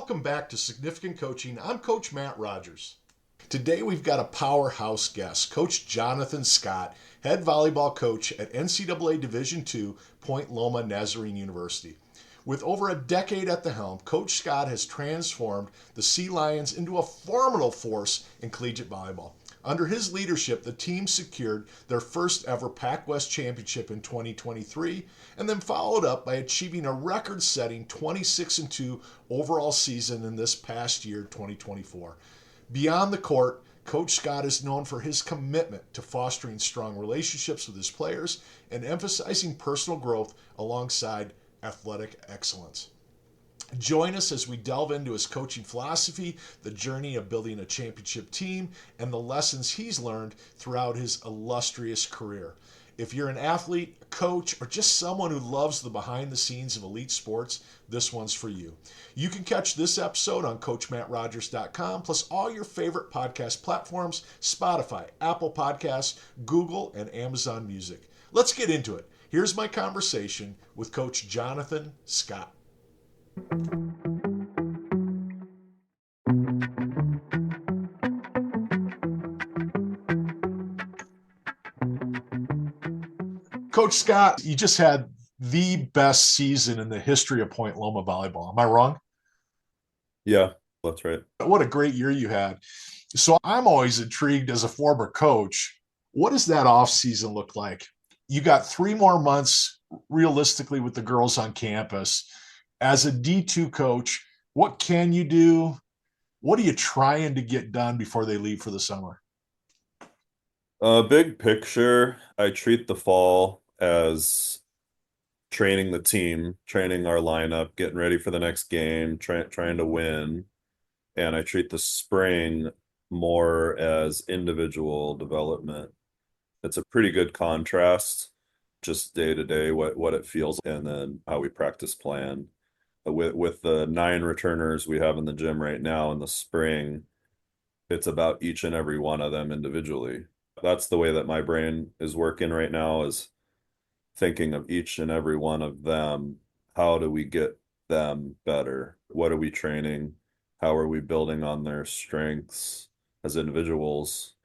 welcome back to Significant Coaching. I'm Coach Matt Rogers. Today we've got a powerhouse guest, Coach Jonathan Scott, head volleyball coach at NCAA Division II, Point Loma Nazarene University. With over a decade at the helm, Coach Scott has transformed the Sea Lions into a formidable force in collegiate volleyball. Under his leadership, the team secured their first ever PacWest Championship in 2023 and then followed up by achieving a record-setting 26-2 overall season in this past year, 2024. Beyond the court, Coach Scott is known for his commitment to fostering strong relationships with his players and emphasizing personal growth alongside athletic excellence. Join us as we delve into his coaching philosophy, the journey of building a championship team, and the lessons he's learned throughout his illustrious career. If you're an athlete, a coach, or just someone who loves the behind the scenes of elite sports, this one's for you. You can catch this episode on CoachMattRogers.com, plus all your favorite podcast platforms, Spotify, Apple Podcasts, Google, and Amazon Music. Let's get into it. Here's my conversation with Coach Jonathan Scott. Coach Scott, you just had the best season in the history of Point Loma volleyball. Am I wrong? Yeah, that's right. What a great year you had. So I'm always intrigued as a former coach. What does that offseason look like? You got 3 more months realistically with the girls on campus. As a D2 coach, what can you do? What are you trying to get done before they leave for the summer? Big picture, I treat the fall as training the team, training our lineup, getting ready for the next game, trying to win. And I treat the spring more as individual development. It's a pretty good contrast, just day to day, what it feels, and then how we practice plan. With the 9 returners we have in the gym right now in the spring, it's about each and every one of them individually. That's the way that my brain is working right now, is thinking of each and every one of them. How do we get them better? What are we training? How are we building on their strengths as individuals?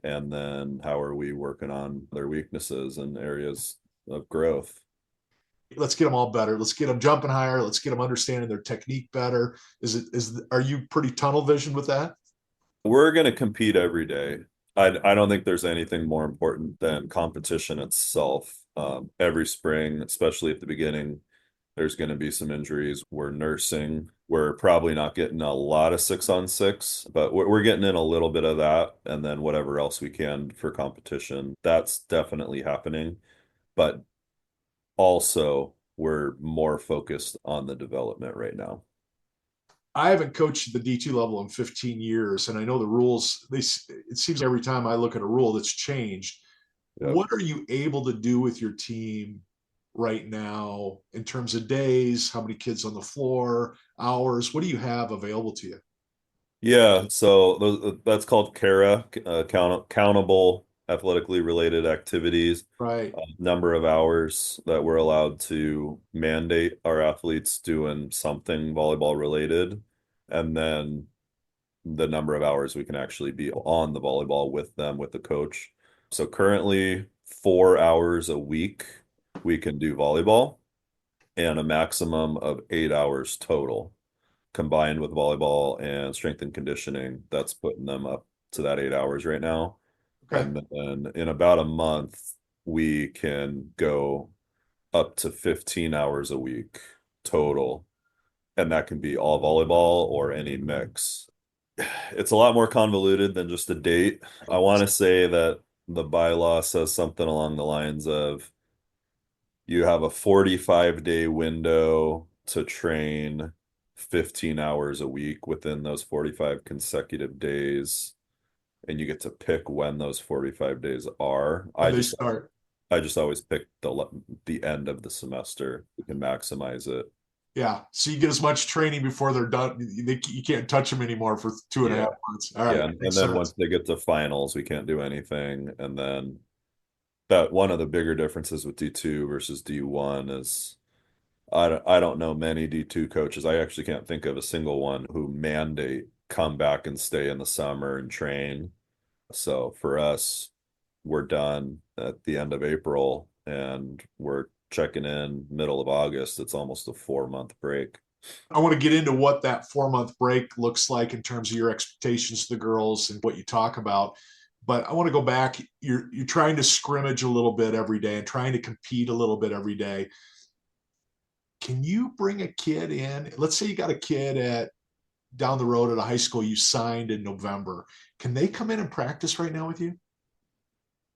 And then how are we working on their weaknesses and areas of growth? Let's get them all better. Let's get them jumping higher. Let's get them understanding their technique better. Are you pretty tunnel vision with that? We're going to compete every day. I don't think there's anything more important than competition itself. Every spring, especially at the beginning, there's going to be some injuries. We're nursing. We're probably not getting a lot of 6-on-6, but we're getting in a little bit of that, and then whatever else we can for competition. That's definitely happening. But also, we're more focused on the development right now. I haven't coached the D2 level in 15 years, and I know the rules. It seems every time I look at a rule that's changed. Yep. What are you able to do with your team right now in terms of days, how many kids on the floor, hours? What do you have available to you? Yeah, so that's called CARA, countable athletically related activities. Right. Number of hours that we're allowed to mandate our athletes doing something volleyball related, and then the number of hours we can actually be on the volleyball with them, with the coach. So currently 4 hours a week we can do volleyball, and a maximum of 8 hours total combined with volleyball and strength and conditioning. That's putting them up to that 8 hours right now. Okay. And then in about a month, we can go up to 15 hours a week total. And that can be all volleyball or any mix. It's a lot more convoluted than just a date. I want to say that the bylaw says something along the lines of you have a 45-day window to train 15 hours a week within those 45 consecutive days, and you get to pick when those 45 days are. When they start. I just always pick the end of the semester. We can maximize it. Yeah. So you get as much training before they're done. You can't touch them anymore for 2.5 months. All right. Yeah. And then once they get to finals, we can't do anything. And then that one of the bigger differences with D2 versus D1 is I don't know many D2 coaches. I actually can't think of a single one who mandate come back and stay in the summer and train. So for us, we're done at the end of April and we're checking in middle of August. It's almost a 4 month break. I want to get into what that 4 month break looks like in terms of your expectations of the girls and what you talk about. But I want to go back. You're trying to scrimmage a little bit every day and trying to compete a little bit every day. Can you bring a kid in? Let's say you got a kid at down the road at a high school you signed in November. Can they come in and practice right now with you?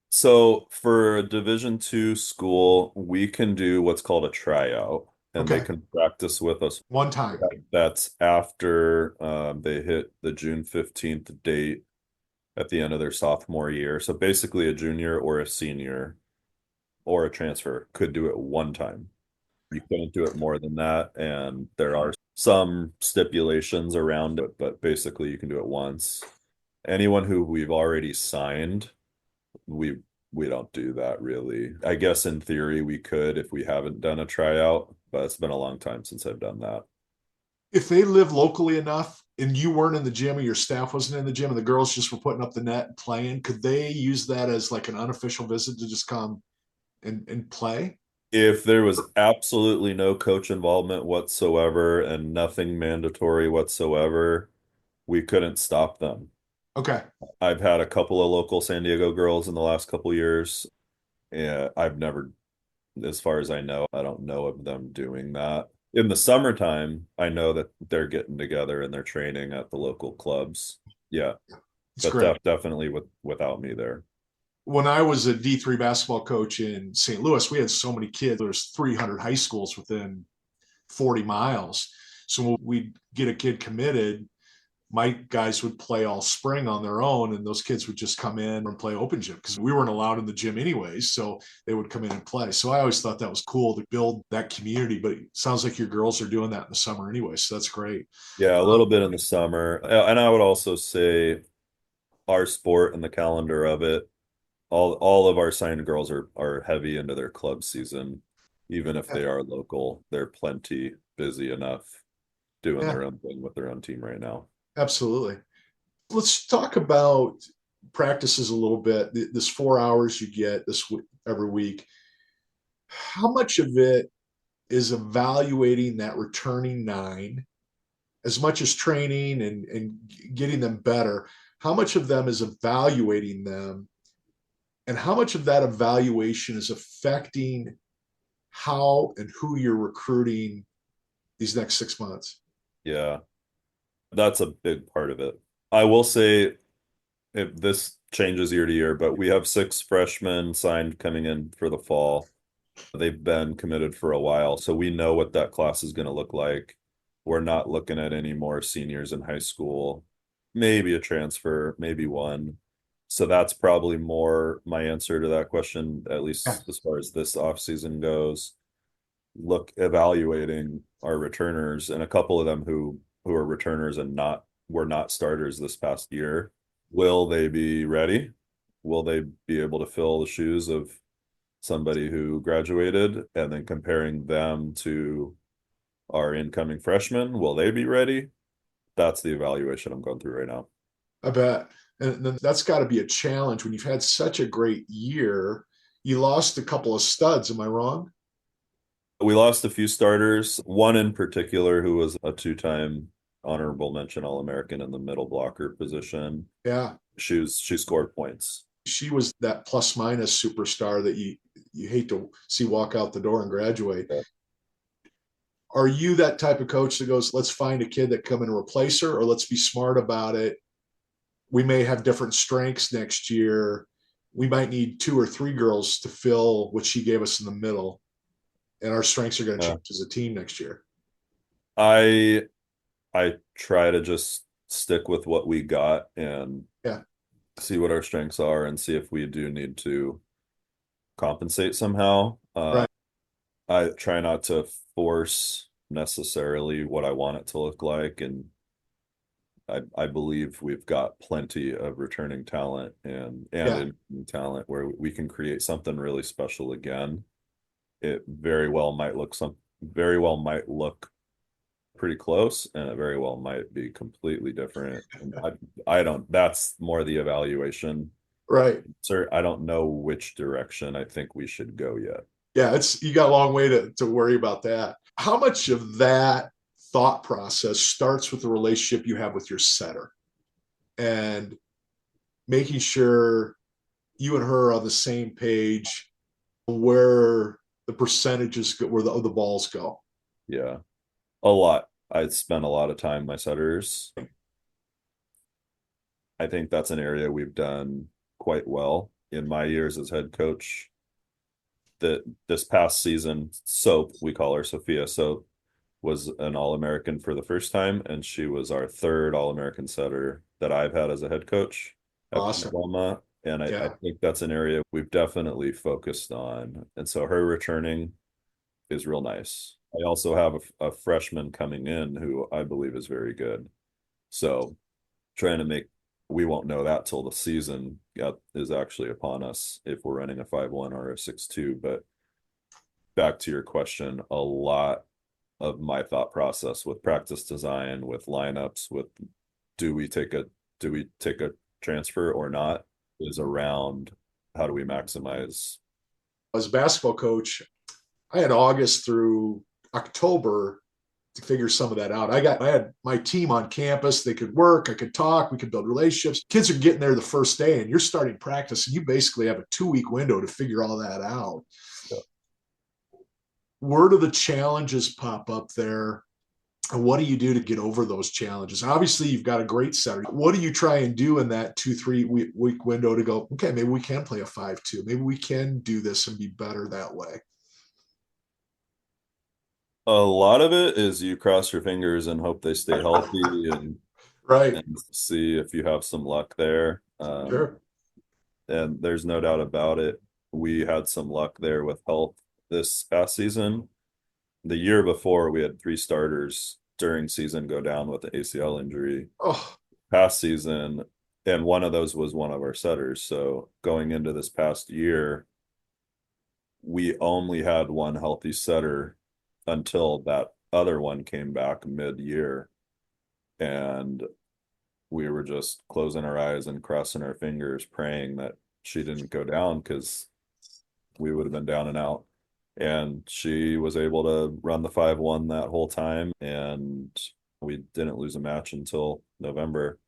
So for a Division 2 school, we can do what's called a tryout, and they Okay. can practice with us. One time. That's after they hit the June 15th date at the end of their sophomore year. So basically, a junior or a senior or a transfer could do it one time. You can't do it more than that, and there are some stipulations around it, but basically, you can do it once. Anyone who we've already signed, we we don't do that really. I guess in theory we could if we haven't done a tryout, but it's been a long time since I've done that. If they live locally enough and you weren't in the gym or your staff wasn't in the gym and the girls just were putting up the net and playing, could they use that as like an unofficial visit to just come and play? If there was absolutely no coach involvement whatsoever and nothing mandatory whatsoever, we couldn't stop them. Okay. I've had a couple of local San Diego girls in the last couple years. Yeah, I've never, as far as I know, I don't know of them doing that. In the summertime, I know that they're getting together and they're training at the local clubs. Yeah, It's but great. definitely without me there. When I was a D3 basketball coach in St. Louis, we had so many kids. There's 300 high schools within 40 miles. So when we'd get a kid committed, my guys would play all spring on their own, and those kids would just come in and play open gym because we weren't allowed in the gym anyways. So they would come in and play. So I always thought that was cool to build that community. But it sounds like your girls are doing that in the summer anyway. So that's great. Yeah, a little bit in the summer. And I would also say our sport and the calendar of it, all of our signed girls are heavy into their club season. Even if they are local, they're plenty busy enough doing Yeah, their own thing with their own team right now. absolutely. Let's talk about practices a little bit. This 4 hours you get every week. How much of it is evaluating that returning nine, as much as training and getting them better? How much of them is evaluating them, and how much of that evaluation is affecting how and who you're recruiting these next 6 months? Yeah, that's a big part of it. I will say if this changes year to year, but we have 6 freshmen signed coming in for the fall. They've been committed for a while, so we know what that class is going to look like. We're not looking at any more seniors in high school, maybe a transfer, maybe one. So that's probably more my answer to that question, at Yeah, least as far as this offseason goes. Look, evaluating our returners and a couple of them who are returners and not were not starters this past year. Will they be ready? Will they be able to fill the shoes of somebody who graduated, and then comparing them to our incoming freshmen? Will they be ready? That's the evaluation I'm going through right now. I bet. And then that's got to be a challenge when you've had such a great year. You lost a couple of studs. Am I wrong? We lost a few starters, one in particular who was a two-time honorable mention All-American in the middle blocker position. Yeah. She scored points. She was that plus minus superstar that you hate to see walk out the door and graduate. Yeah. Are you that type of coach that goes, let's find a kid that come and replace her, or let's be smart about it? We may have different strengths next year. We might need two or three girls to fill what she gave us in the middle, and our strengths are going to Yeah. change as a team next year. I I try to just stick with what we got and Yeah. see what our strengths are and see if we do need to compensate somehow. Right. I try not to force necessarily what I want it to look like, and I believe we've got plenty of returning talent and Yeah. incoming talent where we can create something really special again. It very well might look very well might look pretty close, and it very well might be completely different. And I don't, that's more the evaluation. Right. Sir, I don't know which direction I think we should go yet. Yeah, it's you got a long way to worry about that. How much of that thought process starts with the relationship you have with your setter and making sure you and her are on the same page where the percentages go, where the balls go? Yeah, a lot. I spent a lot of time with my setters. I think that's an area we've done quite well in my years as head coach. That this past season, Soap, we call her Sophia Soap, was an All-American for the first time, and she was our third All-American setter that I've had as a head coach at Point Awesome. Loma. And I Yeah. think that's an area we've definitely focused on. And so her returning is real nice. I also have a freshman coming in who I believe is very good. So trying to make, we won't know that till the season is actually upon us if we're running a 5-1 or a 6-2. But back to your question, a lot of my thought process with practice design, with lineups, with do we take a do we take a transfer or not, is around how do we maximize. As a basketball coach, I had August through October to figure some of that out. I had my team on campus. They could work, I could talk, we could build relationships. Kids are getting there the first day and you're starting practice and you basically have a 2 week window to figure all that out. Where do the challenges pop up there? And what do you do to get over those challenges? Obviously, you've got a great setter. What do you try and do in that 2-3 week window to go, okay, maybe we can play a 5-2. Maybe we can do this and be better that way. A lot of it is you cross your fingers and hope they stay healthy Right. and see if you have some luck there. Sure. And there's no doubt about it. We had some luck there with health this past season. The year before, we had three starters during season go down with the ACL injury. Oh, Past season, and one of those was one of our setters. So going into this past year, we only had one healthy setter until that other one came back mid-year. And we were just closing our eyes and crossing our fingers, praying that she didn't go down because we would have been down and out. And she was able to run the 5-1 that whole time, and we didn't lose a match until November.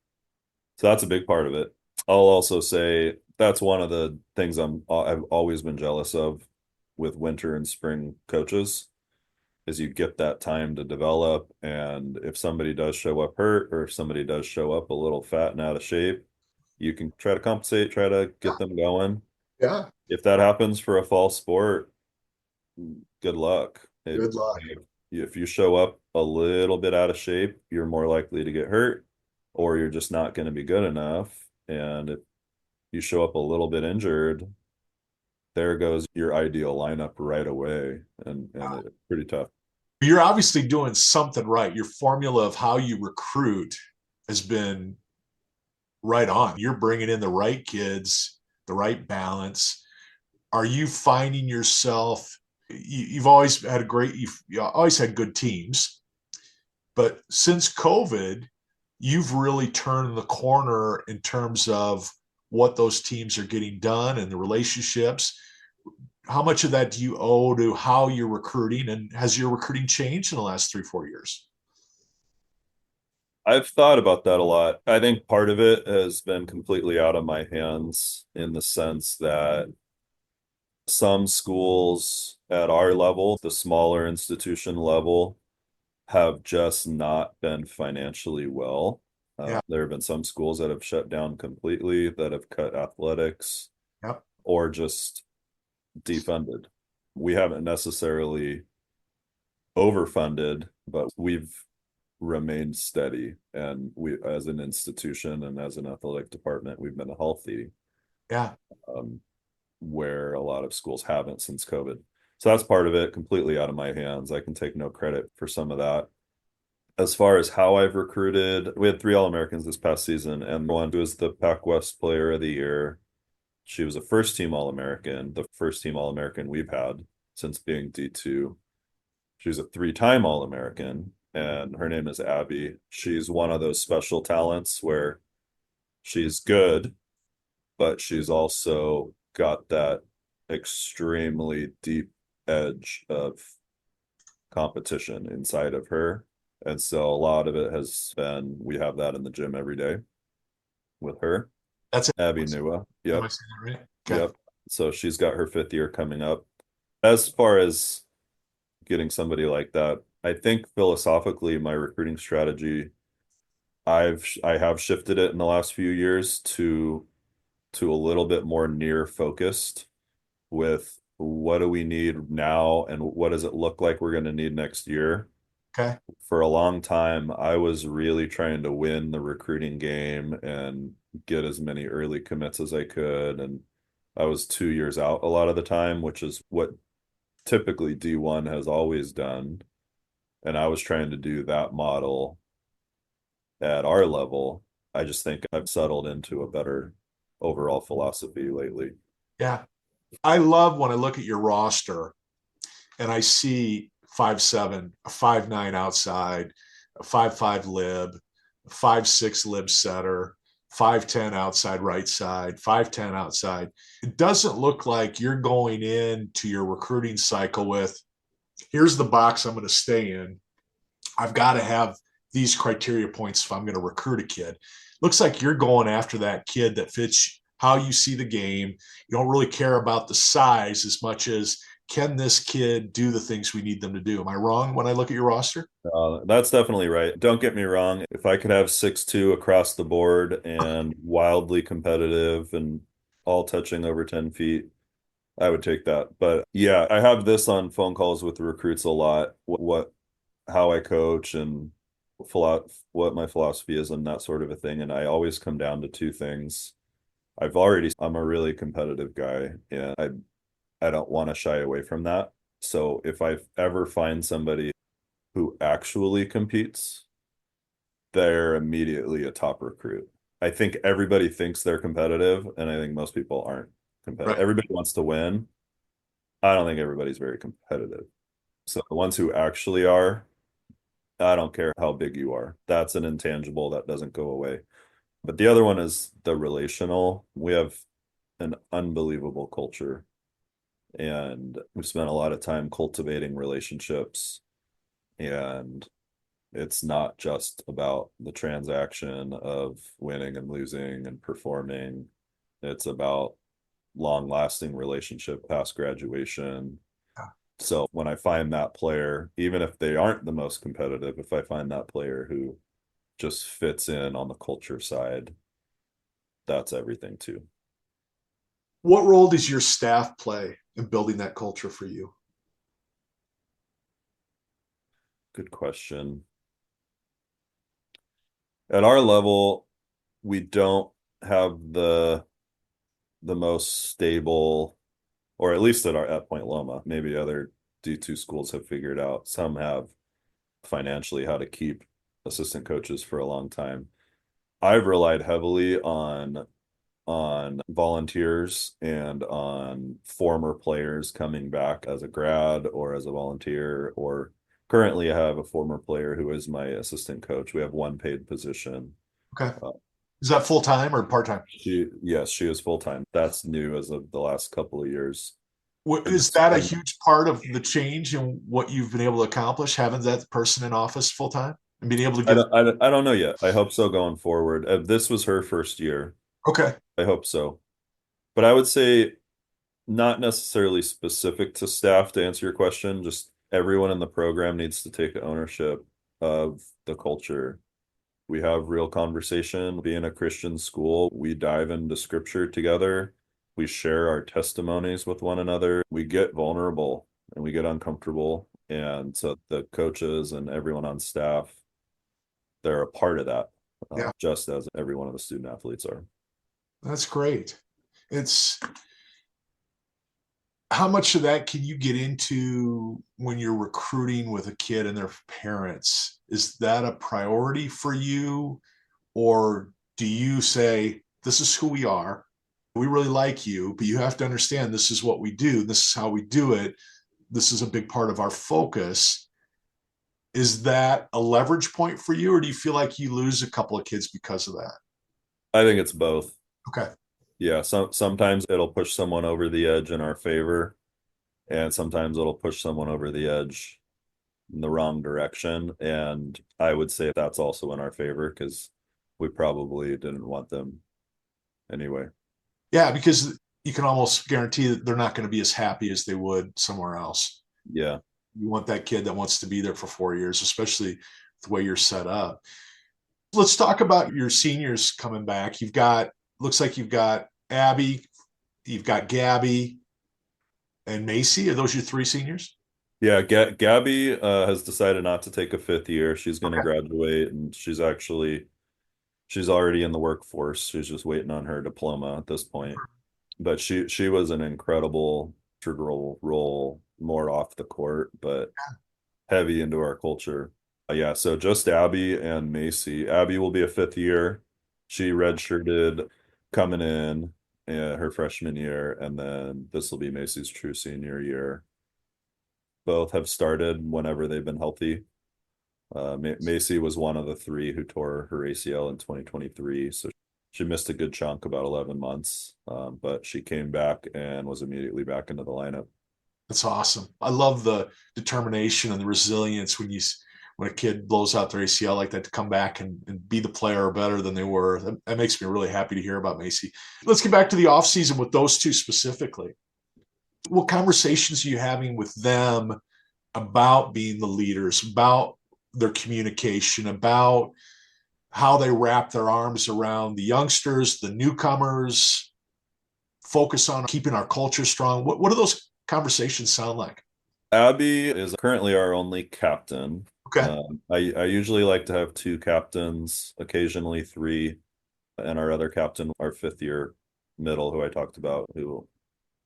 So that's a big part of it. I'll also say that's one of the things I've always been jealous of with winter and spring coaches is you get that time to develop. And if somebody does show up hurt or if somebody does show up a little fat and out of shape, you can try to compensate, try to get them going. yeah. If that happens for a fall sport, good luck. Good luck. If you show up a little bit out of shape, you're more likely to get hurt, or you're just not going to be good enough. And if you show up a little bit injured, there goes your ideal lineup right away. And it's pretty tough. You're obviously doing something right. Your formula of how you recruit has been right on. You're bringing in the right kids, the right balance. Are you finding yourself? You've always had you always had good teams, but since COVID, you've really turned the corner in terms of what those teams are getting done and the relationships. How much of that do you owe to how you're recruiting, and has your recruiting changed in the last 3-4 years? I've thought about that a lot. I think part of it has been completely out of my hands in the sense that some schools at our level, the smaller institution level, have just not been financially well. Yeah. There have been some schools that have shut down completely, that have cut athletics, Yep. or just defunded. We haven't necessarily overfunded, but we've remained steady. And we, as an institution and as an athletic department, we've been healthy, Yeah. um, where a lot of schools haven't since COVID. So that's part of it, completely out of my hands. I can take no credit for some of that. As far as how I've recruited, we had three All-Americans this past season, and one was the PacWest Player of the Year. She was a first team All-American, the first team All-American we've had since being D2. She's a three-time All-American, and her name is Abby. She's one of those special talents where she's good, but she's also got that extremely deep edge of competition inside of her. And so a lot of it has been, we have that in the gym every day with her. That's it. Abby Nua. Am Yep. I saying that right? Okay. Yep. So she's got her fifth year coming up. As far as getting somebody like that, I think philosophically my recruiting strategy, I have shifted it in the last few years to a little bit more near focused with what do we need now and what does it look like we're going to need next year. Okay. For a long time, I was really trying to win the recruiting game and get as many early commits as I could. And I was 2 years out a lot of the time, which is what typically D1 has always done. And I was trying to do that model at our level. I just think I've settled into a better overall philosophy lately. Yeah. I love when I look at your roster and I see 5'7", a 5'9" outside, a 5'5" lib, a 5'6" lib setter, 5'10" outside right side, 5'10" outside. It doesn't look like you're going into your recruiting cycle with, here's the box I'm going to stay in. I've got to have these criteria points if I'm going to recruit a kid. Looks like you're going after that kid that fits how you see the game. You don't really care about the size as much as, can this kid do the things we need them to do? Am I wrong when I look at your roster? That's definitely right. Don't get me wrong. If I could have 6'2" across the board and wildly competitive and all touching over 10 feet, I would take that. But yeah, I have this on phone calls with the recruits a lot. How I coach and what my philosophy is and that sort of a thing. And I always come down to two things. I'm a really competitive guy, and I don't want to shy away from that. So if I ever find somebody who actually competes, they're immediately a top recruit. I think everybody thinks they're competitive, and I think most people aren't competitive. Right. Everybody wants to win. I don't think everybody's very competitive. So the ones who actually are, I don't care how big you are. That's an intangible that doesn't go away. But the other one is the relational. We have an unbelievable culture, and we've spent a lot of time cultivating relationships. And it's not just about the transaction of winning and losing and performing. It's about long-lasting relationship past graduation. So when I find that player, even if they aren't the most competitive, if I find that player who just fits in on the culture side, that's everything too. What role does your staff play in building that culture for you? Good question. At our level, we don't have the most stable, or at least at Point Loma. Maybe other D2 schools have figured out. Some have financially how to keep assistant coaches for a long time. I've relied heavily on volunteers and on former players coming back as a grad or as a volunteer, or currently I have a former player who is my assistant coach. We have one paid position. Okay. Is that full time or part time? Yes, she is full time. That's new as of the last couple of years. Is that a huge part of the change in what you've been able to accomplish, having that person in office full time and being able to I give? don't, I don't know yet. I hope so going forward. This was her first year. Okay. I hope so. But I would say not necessarily specific to staff to answer your question, just everyone in the program needs to take ownership of the culture. We have real conversation. Being a Christian school, we dive into scripture together. We share our testimonies with one another. We get vulnerable and we get uncomfortable. And so the coaches and everyone on staff, they're a part of that, Yeah, just as every one of the student athletes are. that's great. It's how much of that can you get into when you're recruiting with a kid and their parents? Is that a priority for you? Or do you say, this is who we are? We really like you, but you have to understand this is what we do. This is how we do it. This is a big part of our focus. Is that a leverage point for you, or do you feel like you lose a couple of kids because of that? I think it's both. Okay. Yeah, sometimes it'll push someone over the edge in our favor, and sometimes it'll push someone over the edge in the wrong direction. And I would say that's also in our favor because we probably didn't want them anyway. Yeah, because you can almost guarantee that they're not going to be as happy as they would somewhere else. Yeah. You want that kid that wants to be there for 4 years, especially the way you're set up. Let's talk about your seniors coming back. Looks like you've got Abby, you've got Gabby, and Macy. Are those your three seniors? Yeah, Gabby has decided not to take a fifth year. She's going to Okay. graduate, and she's already in the workforce. She's just waiting on her diploma at this point. But she was an incredible integral role more off the court, but heavy into our culture. Yeah, so just Abby and Macy. Abby will be a fifth year. She redshirted coming in her freshman year, and then this will be Macy's true senior year. Both have started whenever they've been healthy. Macy was one of the three who tore her ACL in 2023, so she missed a good chunk, about 11 months, but she came back and was immediately back into the lineup. That's awesome. I love the determination and the resilience when a kid blows out their ACL like that to come back and be the player better than they were. That makes me really happy to hear about Macy. Let's get back to the offseason with those two specifically. What conversations are you having with them about being the leaders, about their communication, about how they wrap their arms around the youngsters, the newcomers, focus on keeping our culture strong? What do those conversations sound like? Abby is currently our only captain. Okay. I usually like to have two captains, occasionally three, and our other captain, our fifth year middle, who I talked about, who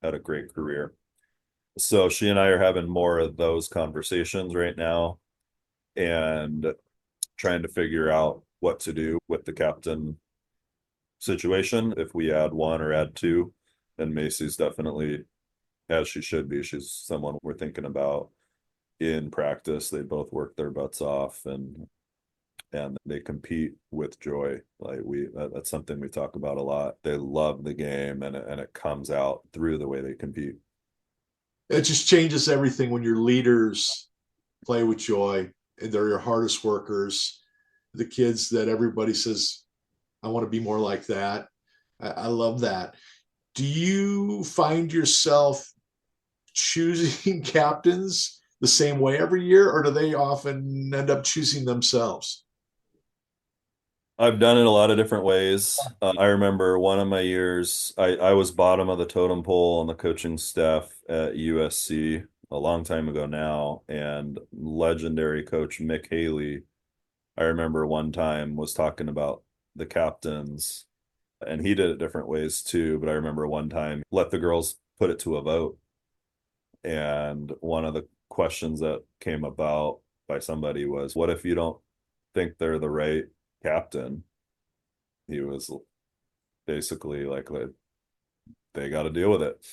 had a great career. So she and I are having more of those conversations right now and trying to figure out what to do with the captain situation, if we add one or add two. And Macy's definitely, as she should be, she's someone we're thinking about in practice. They both work their butts off and they compete with joy. Like that's something we talk about a lot. They love the game and it comes out through the way they compete. It just changes everything when your leaders play with joy and they're your hardest workers, the kids that everybody says, I want to be more like that. I love that. Do you find yourself choosing captains the same way every year, or do they often end up choosing themselves? I've done it a lot of different ways. I remember one of my years, I was bottom of the totem pole on the coaching staff at USC a long time ago now, and legendary coach Mick Haley, I remember one time was talking about the captains, and he did it different ways too. But I remember one time let the girls put it to a vote, and one of the questions that came about by somebody was, "What if you don't think they're the right captain?" He was basically like, they got to deal with it.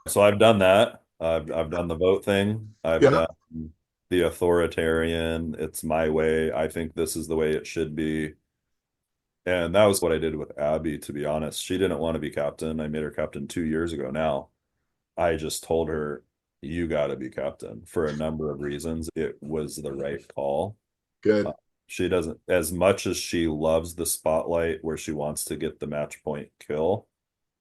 So I've done that. I've done the vote thing. I've Yeah. done the authoritarian. It's my way. I think this is the way it should be. And that was what I did with Abby, to be honest. She didn't want to be captain. I made her captain 2 years ago now. I just told her, you got to be captain for a number of reasons. It was the right call. Uh, Good. she doesn't, as much as she loves the spotlight where she wants to get the match point kill,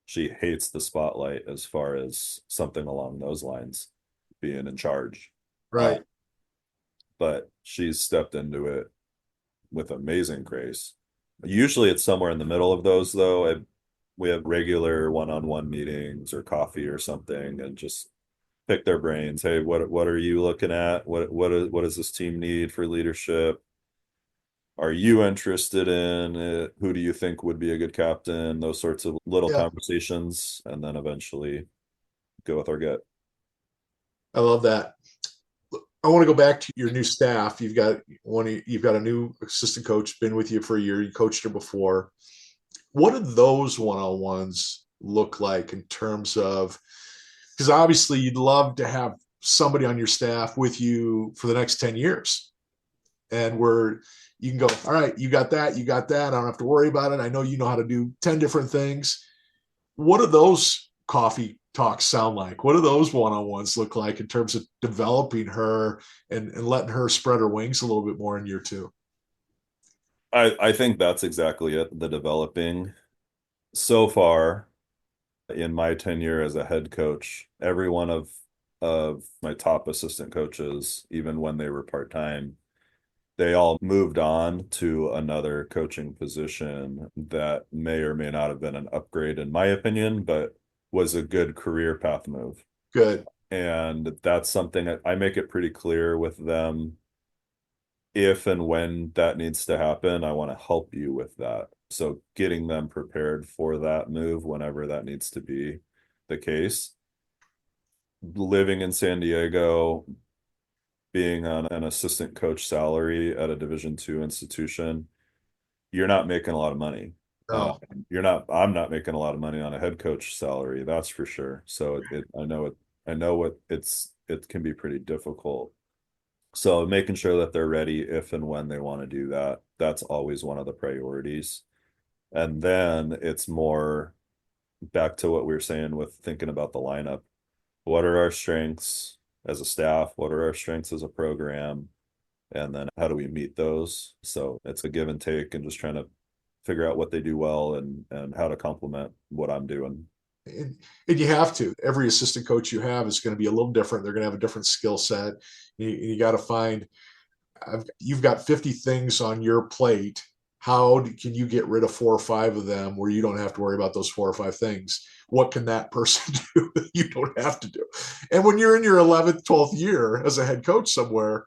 she hates the spotlight as far as something along those lines, being in charge. Uh, Right. but she's stepped into it with amazing grace. Usually it's somewhere in the middle of those, though. We have regular one-on-one meetings or coffee or something and just pick their brains. Hey, what are you looking at? What does this team need for leadership? Are you interested in it? Who do you think would be a good captain? Those sorts of little Yeah. conversations, and then eventually go with our gut. I love that. I want to go back to your new staff. You've got a new assistant coach, been with you for a year. You coached her before. What do those one-on-ones look like in terms of, because obviously you'd love to have somebody on your staff with you for the next 10 years. and where you can go, all right, you got that, you got that. I don't have to worry about it. I know you know how to do 10 different things. What do those coffee talks sound like? What do those one-on-ones look like in terms of developing her and letting her spread her wings a little bit more in year two? I think that's exactly it, the developing. So far in my tenure as a head coach, every one of my top assistant coaches, even when they were part-time, they all moved on to another coaching position that may or may not have been an upgrade, in my opinion, but was a good career path move. Good. And that's something I make it pretty clear with them. If and when that needs to happen, I want to help you with that. So getting them prepared for that move whenever that needs to be the case. Living in San Diego, being on an assistant coach salary at a Division II institution, you're not making a lot of money. Uh, No. I'm not making a lot of money on a head coach salary, that's for sure. So I know it can be pretty difficult. So making sure that they're ready if and when they want to do that, that's always one of the priorities. And then it's more back to what we were saying with thinking about the lineup. What are our strengths as a staff? What are our strengths as a program? And then how do we meet those? So it's a give and take and just trying to figure out what they do well and how to complement what I'm doing. And you have to. Every assistant coach you have is going to be a little different. They're going to have a different skill set. You got to find, you've got 50 things on your plate. How can you get rid of 4 or 5 of them where you don't have to worry about those 4 or 5 things? What can that person do that you don't have to do? And when you're in your 11th, 12th year as a head coach somewhere,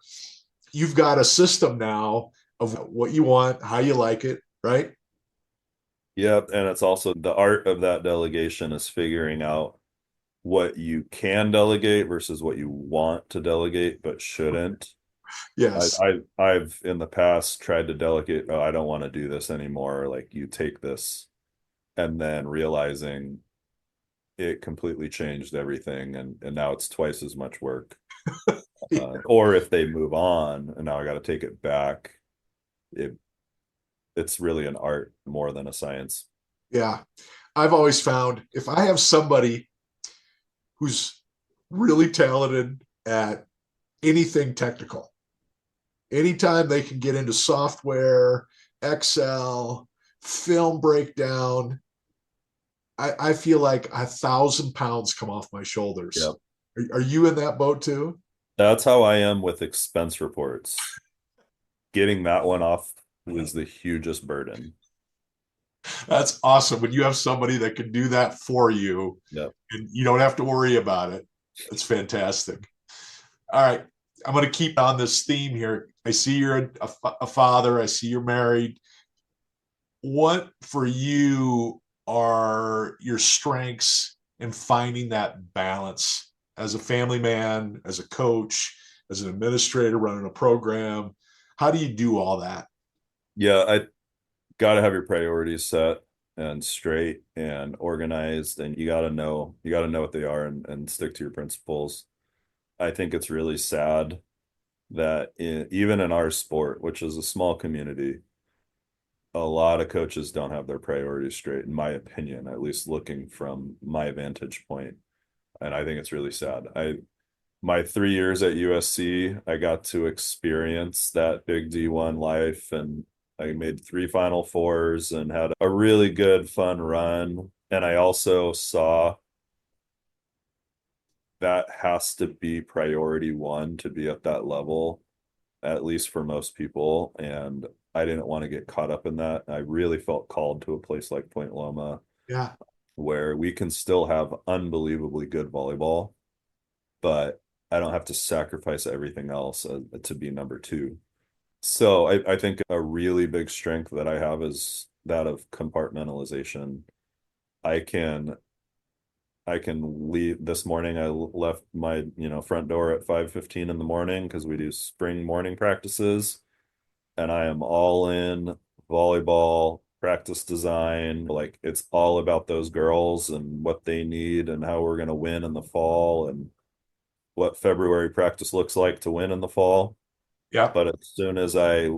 you've got a system now of what you want, how you like it, right? Yep. And it's also the art of that delegation is figuring out what you can delegate versus what you want to delegate but shouldn't. Yes. I've in the past tried to delegate, oh, I don't want to do this anymore. Like you take this, and then realizing it completely changed everything, and now it's twice as much work. Or if they move on, and now I got to take it back. It it's really an art more than a science. Yeah. I've always found if I have somebody who's really talented at anything technical, anytime they can get into software, Excel, film breakdown, I feel like 1,000 pounds come off my shoulders. Yep. Are you in that boat too? That's how I am with expense reports. Getting that one off was the hugest burden. That's awesome. When you have somebody that can do that for you Yep. and you don't have to worry about it, it's fantastic. All right. I'm going to keep on this theme here. I see you're a father. I see you're married. What for you are your strengths in finding that balance as a family man, as a coach, as an administrator running a program? How do you do all that? Yeah, I got to have your priorities set and straight and organized, and you got to know what they are and stick to your principles. I think it's really sad that even in our sport, which is a small community, a lot of coaches don't have their priorities straight, in my opinion, at least looking from my vantage point. And I think it's really sad. My 3 years at USC, I got to experience that big D1 life, and I made 3 Final Fours and had a really good, fun run. And I also saw that has to be priority one to be at that level, at least for most people. And I didn't want to get caught up in that. I really felt called to a place like Point Loma Yeah. where we can still have unbelievably good volleyball, but I don't have to sacrifice everything else to be number two. So I think a really big strength that I have is that of compartmentalization. I can I can leave this morning. I left my, front door at 5:15 in the morning because we do spring morning practices, and I am all in volleyball practice design. Like it's all about those girls and what they need and how we're going to win in the fall and what February practice looks like to win in the fall. Yeah. But as soon as I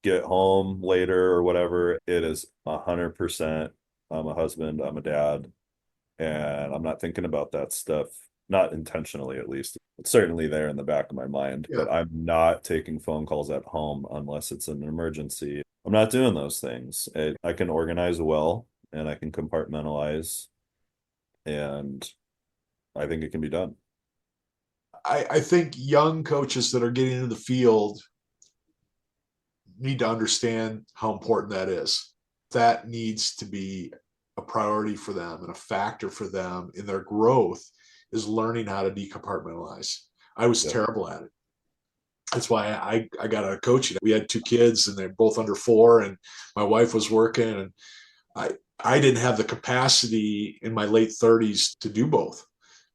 get home later or whatever, it is 100%. I'm a husband, I'm a dad, and I'm not thinking about that stuff, not intentionally at least. It's certainly there in the back of my mind, Yeah. but I'm not taking phone calls at home unless it's an emergency. I'm not doing those things. I can organize well and I can compartmentalize, and I think it can be done. I think young coaches that are getting into the field need to understand how important that is. That needs to be a priority for them and a factor for them in their growth is learning how to decompartmentalize. I was Yeah. terrible at it. That's why I got out of coaching. We had two kids and they're both under 4 and my wife was working and I didn't have the capacity in my late 30s to do both.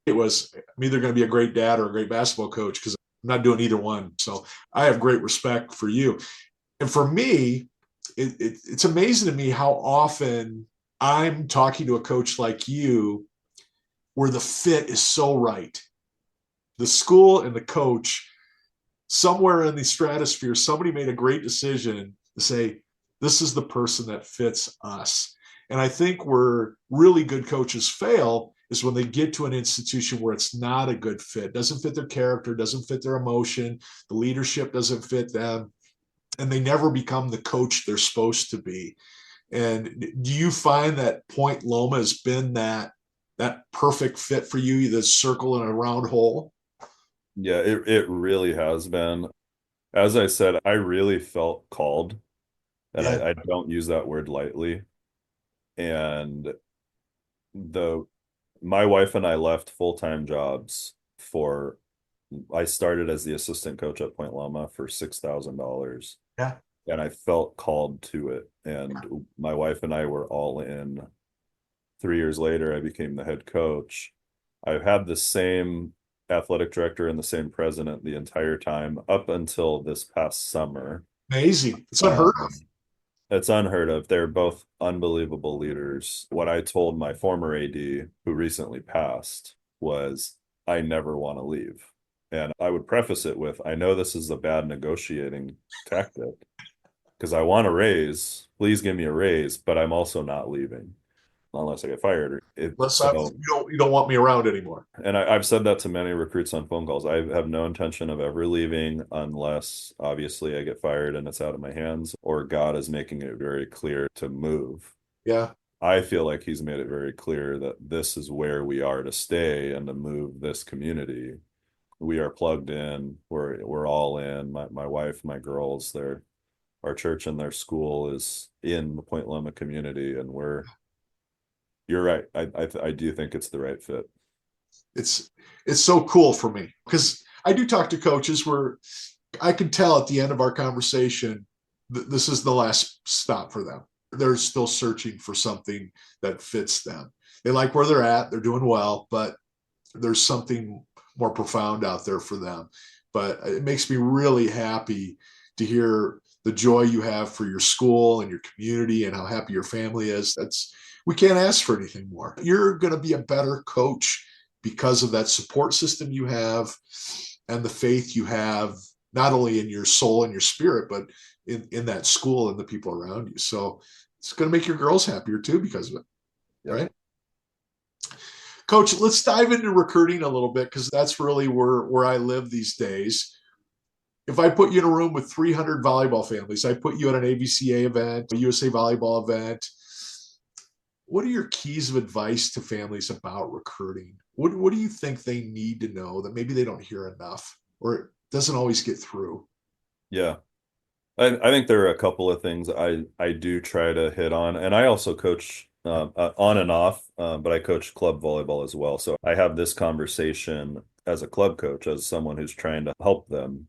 It was I'm either going to be a great dad or a great basketball coach because I'm not doing either one. So I have great respect for you. And for me, it's amazing to me how often I'm talking to a coach like you where the fit is so right. The school and the coach, somewhere in the stratosphere, somebody made a great decision to say, this is the person that fits us. And I think where really good coaches fail is when they get to an institution where it's not a good fit, doesn't fit their character, doesn't fit their emotion, the leadership doesn't fit them, and they never become the coach they're supposed to be. And do you find that Point Loma has been that perfect fit for you, the circle in a round hole? Yeah, it really has been. As I said, I really felt called, and Yeah, I don't use that word lightly. And the my wife and I left full-time jobs for I started as the assistant coach at Point Loma for $6,000, yeah, and I felt called to it. And my wife and I were all in. 3 years later, I became the head coach. I've had the same athletic director and the same president the entire time up until this past summer. amazing. It's unheard of. Um, it's unheard of. They're both unbelievable leaders. What I told my former AD, who recently passed, was I never want to leave. And I would preface it with, I know this is a bad negotiating tactic because I want a raise. Please give me a raise, but I'm also not leaving unless I get fired. So, You don't want me around anymore. and I've said that to many recruits on phone calls. I have no intention of ever leaving unless obviously I get fired and it's out of my hands, or God is making it very clear to move. Yeah, I feel like he's made it very clear that this is where we are to stay and to move this community. We are plugged in. We're all in. My wife, my girls, our church and their school is in the Point Loma community, and you're right. I do think it's the right fit. it's it's so cool for me because I do talk to coaches where I can tell at the end of our conversation this is the last stop for them. They're still searching for something that fits them. They like where they're at, they're doing well, but there's something more profound out there for them. But it makes me really happy to hear the joy you have for your school and your community and how happy your family is. That's we can't ask for anything more. You're going to be a better coach because of that support system you have and the faith you have not only in your soul and your spirit but in that school and the people around you. So it's going to make your girls happier too because of it, Yep. right? Coach, let's dive into recruiting a little bit because that's really where I live these days. If I put you in a room with 300 volleyball families, I put you at an ABCA event, a USA volleyball event. What are your keys of advice to families about recruiting? What do you think they need to know that maybe they don't hear enough or it doesn't always get through? Yeah. I think there are a couple of things I do try to hit on, and I also coach on and off, but I coach club volleyball as well. So I have this conversation as a club coach, as someone who's trying to help them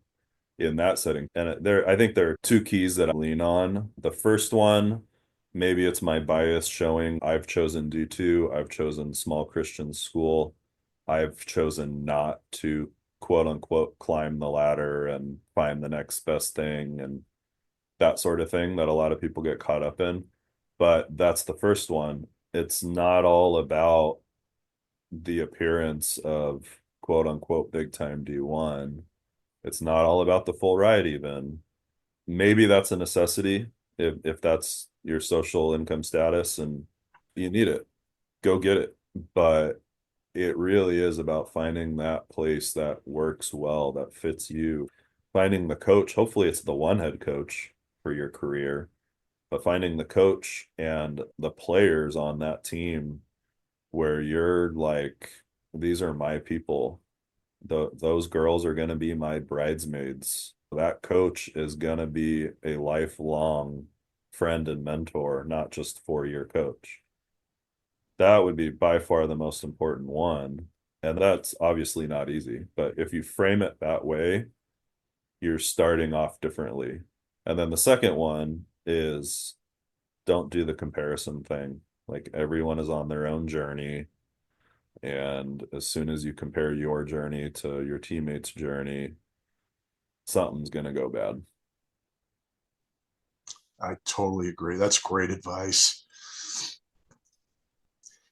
in that setting. And I think there are two keys that I lean on. The first one, maybe it's my bias showing I've chosen D2, I've chosen small Christian school, I've chosen not to quote unquote climb the ladder and find the next best thing and that sort of thing that a lot of people get caught up in. But that's the first one. It's not all about the appearance of quote unquote big time D1. It's not all about the full ride even. Maybe that's a necessity if that's your social income status and you need it, go get it. But it really is about finding that place that works well, that fits you. Finding the coach, hopefully it's the one head coach for your career, but finding the coach and the players on that team where you're like, these are my people. Those girls are going to be my bridesmaids. That coach is going to be a lifelong friend and mentor, not just 4-year coach. That would be by far the most important one. And that's obviously not easy. But if you frame it that way, you're starting off differently. And then the second one is don't do the comparison thing. Like everyone is on their own journey. And as soon as you compare your journey to your teammates' journey, something's going to go bad. I totally agree. That's great advice.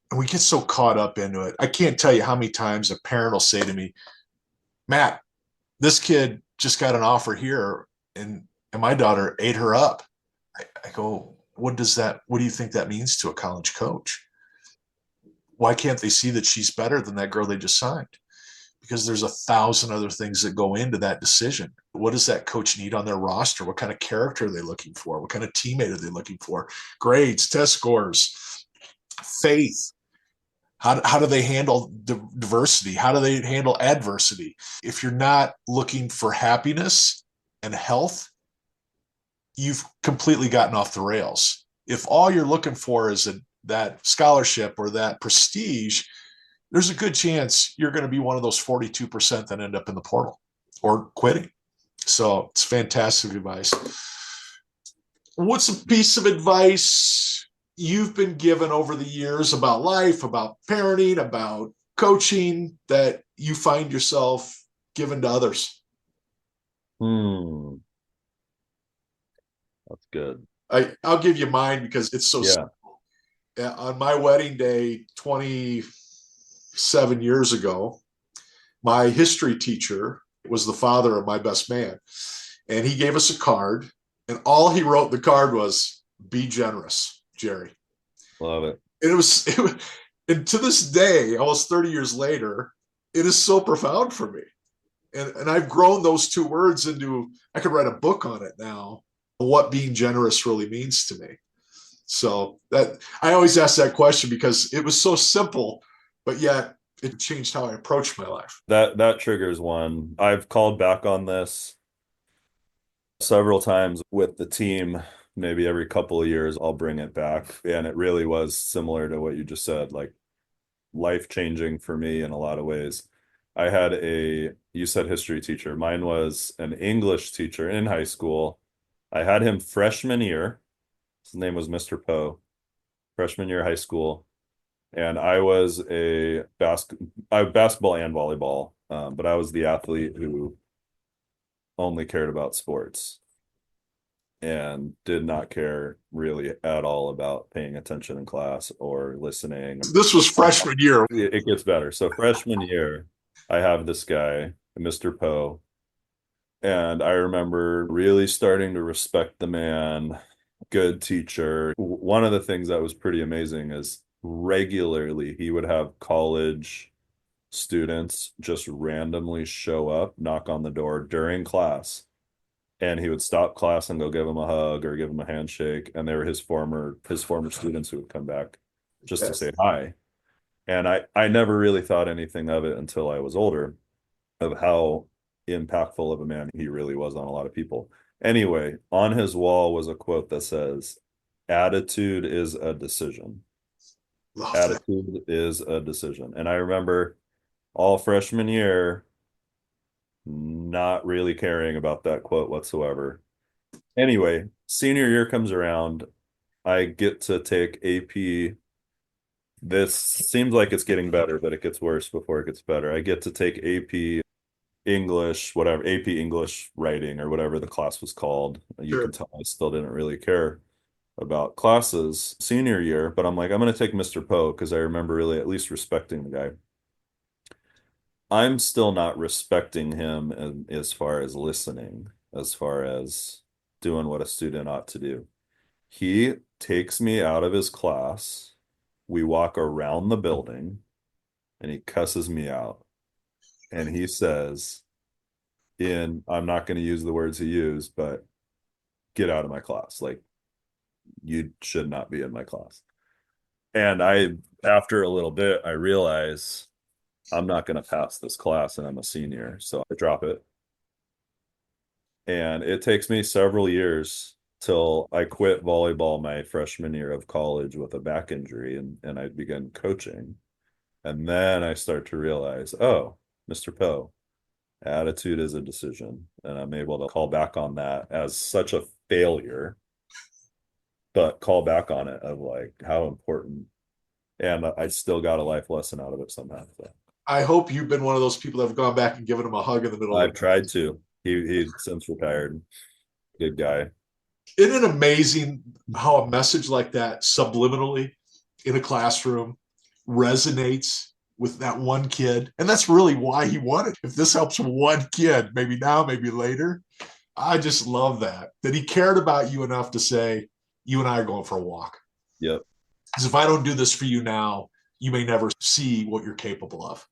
And we get so caught up into it. I can't tell you how many times a parent will say to me, Matt, this kid just got an offer here and my daughter ate her up. I go, what do you think that means to a college coach? Why can't they see that she's better than that girl they just signed? Because there's 1,000 other things that go into that decision. What does that coach need on their roster? What kind of character are they looking for? What kind of teammate are they looking for? Grades, test scores, faith. How do they handle diversity? How do they handle adversity? If you're not looking for happiness and health, you've completely gotten off the rails. If all you're looking for is that scholarship or that prestige, there's a good chance you're going to be one of those 42% that end up in the portal or quitting. So it's fantastic advice. What's a piece of advice you've been given over the years about life, about parenting, about coaching that you find yourself giving to others? That's good. I'll give you mine because it's so Yeah. simple. On my wedding day 27 years ago, my history teacher was the father of my best man. And he gave us a card, and all he wrote in the card was, be generous, Jerry. Love it. And and to this day, almost 30 years later, it is so profound for me. And I've grown those two words into, I could write a book on it now, what being generous really means to me. So that I always ask that question because it was so simple, but yet it changed how I approach my life. That triggers one. I've called back on this several times with the team. Maybe every couple of years I'll bring it back. And it really was similar to what you just said, like life-changing for me in a lot of ways. I had you said history teacher. Mine was an English teacher in high school. I had him freshman year. His name was Mr. Poe, freshman year of high school. And I was basketball and volleyball, but I was the athlete who only cared about sports and did not care really at all about paying attention in class or listening. This was freshman year. It gets better. So freshman year, I have this guy, Mr. Poe, and I remember really starting to respect the man, good teacher. One of the things that was pretty amazing is regularly he would have college students just randomly show up, knock on the door during class, and he would stop class and go give him a hug or give him a handshake. And they were his former students who would come back just to say hi. And I never really thought anything of it until I was older, of how impactful of a man he really was on a lot of people. Anyway, on his wall was a quote that says, attitude is a decision. Love that. Attitude is a decision. And I remember all freshman year not really caring about that quote whatsoever. Anyway, senior year comes around. I get to take AP. This seems like it's getting better, but it gets worse before it gets better. I get to take AP English, whatever, AP English writing or whatever the class was called. You Sure. can tell I still didn't really care about classes senior year, but I'm like, I'm going to take Mr. Poe because I remember really at least respecting the guy. I'm still not respecting him as far as listening, as far as doing what a student ought to do. He takes me out of his class. We walk around the building and he cusses me out. And he says, I'm not going to use the words he used, but get out of my class. Like, you should not be in my class. And after a little bit, I realize I'm not going to pass this class and I'm a senior. So I drop it. And it takes me several years till I quit volleyball my freshman year of college with a back injury and I began coaching. And then I start to realize, oh, Mr. Poe, attitude is a decision. And I'm able to call back on that as such a failure, but call back on it of like how important. And I still got a life lesson out of it somehow. So I hope you've been one of those people that have gone back and given him a hug in the middle of I've the tried to. He's since retired. Good guy. Isn't it amazing how a message like that subliminally in a classroom resonates with that one kid? And that's really why he won it. If this helps one kid, maybe now, maybe later, I just love that he cared about you enough to say, you and I are going for a walk. Yep. Because if I don't do this for you now, you may never see what you're capable of.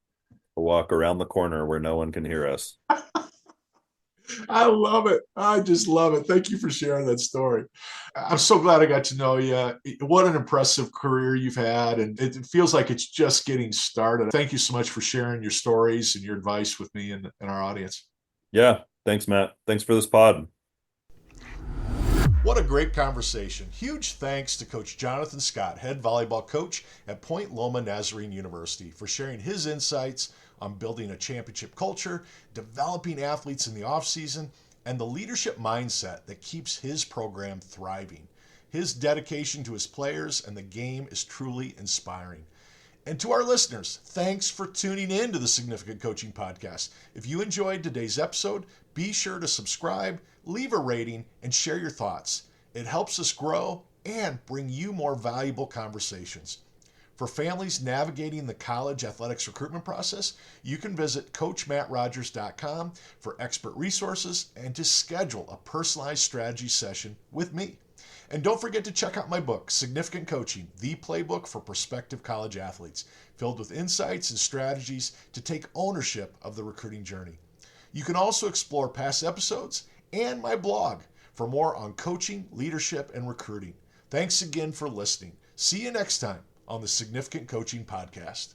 A walk around the corner where no one can hear us. I love it. I just love it. Thank you for sharing that story. I'm so glad I got to know you. What an impressive career you've had. And it feels like it's just getting started. Thank you so much for sharing your stories and your advice with me and our audience. Yeah. Thanks, Matt. Thanks for this pod. What a great conversation. Huge thanks to Coach Jonathan Scott, head volleyball coach at Point Loma Nazarene University, for sharing his insights on building a championship culture, developing athletes in the offseason, and the leadership mindset that keeps his program thriving. His dedication to his players and the game is truly inspiring. And to our listeners, thanks for tuning in to the Significant Coaching Podcast. If you enjoyed today's episode, be sure to subscribe, leave a rating, and share your thoughts. It helps us grow and bring you more valuable conversations. For families navigating the college athletics recruitment process, you can visit CoachMattRogers.com for expert resources and to schedule a personalized strategy session with me. And don't forget to check out my book, Significant Coaching, the playbook for prospective college athletes, filled with insights and strategies to take ownership of the recruiting journey. You can also explore past episodes and my blog for more on coaching, leadership, and recruiting. Thanks again for listening. See you next time on the Significant Coaching Podcast.